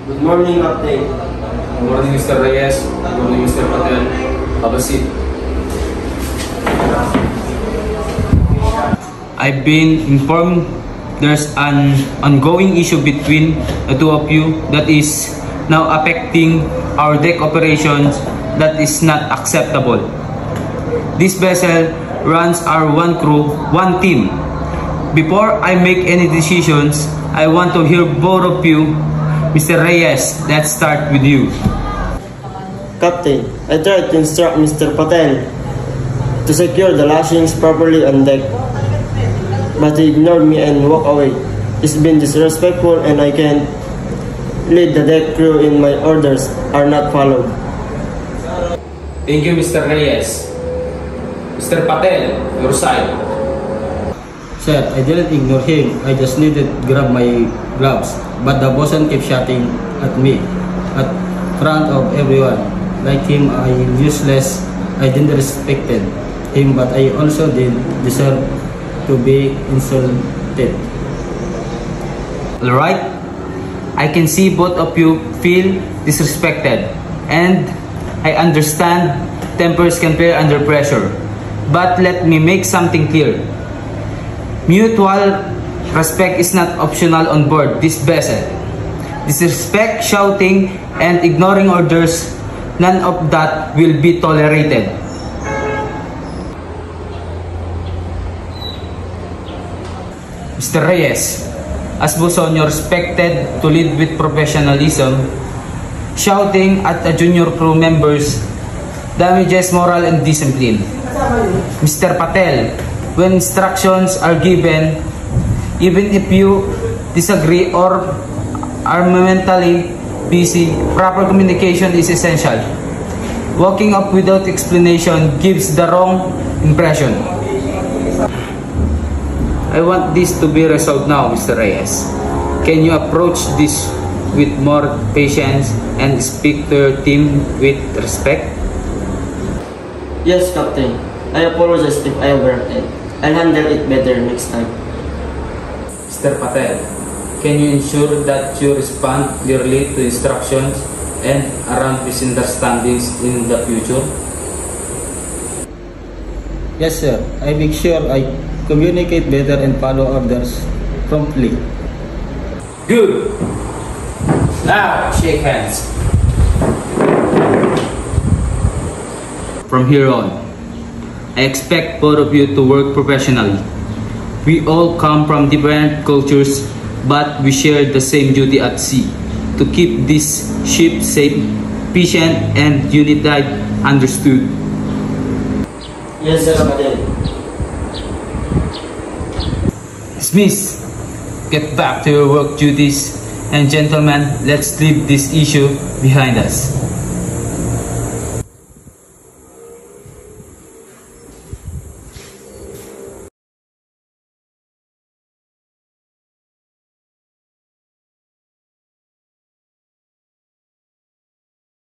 Good morning, Captain. Good morning, Mr. Reyes. Good morning, Mr. Patel. Have a seat. I've been informed there's an ongoing issue between the two of you that is now affecting our deck operations that is not acceptable. This vessel runs our one crew, one team. Before I make any decisions, I want to hear both of you. Mr. Reyes, let's start with you. Captain, I tried to instruct Mr. Patel to secure the lashings properly on deck, but he ignored me and walked away. He's been disrespectful and I can't lead the deck crew in my orders are not followed. Thank you, Mr. Reyes. Mr. Patel, your side. Sir, I didn't ignore him. I just needed to grab my gloves. But the bosun kept shouting at me at front of everyone. Like him, I useless. I didn't respect him, but I also did deserve to be insulted. Alright, I can see both of you feel disrespected, and I understand tempers can fail under pressure. But let me make something clear. Mutual respect is not optional on board this vessel. Disrespect, shouting, and ignoring orders, none of that will be tolerated. Mr. Reyes, as bosun, you're expected to lead with professionalism. Shouting at the junior crew members damages moral and discipline. Mr. Patel, when instructions are given, even if you disagree or are mentally busy, proper communication is essential. Walking up without explanation gives the wrong impression. I want this to be resolved now, Mr. Reyes. Can you approach this with more patience and speak to your team with respect? Yes, Captain. I apologize if I overacted. I'll handle it better next time. Mr. Patel, can you ensure that you respond clearly to instructions and around misunderstandings in the future? Yes, sir. I make sure I communicate better and follow orders promptly. Good. Now, shake hands. From here on, I expect both of you to work professionally. We all come from different cultures, but we share the same duty at sea, to keep this ship safe, efficient, and unified. Understood? Yes, sir, Captain. Dismiss. Get back to your work duties. And gentlemen, let's leave this issue behind us.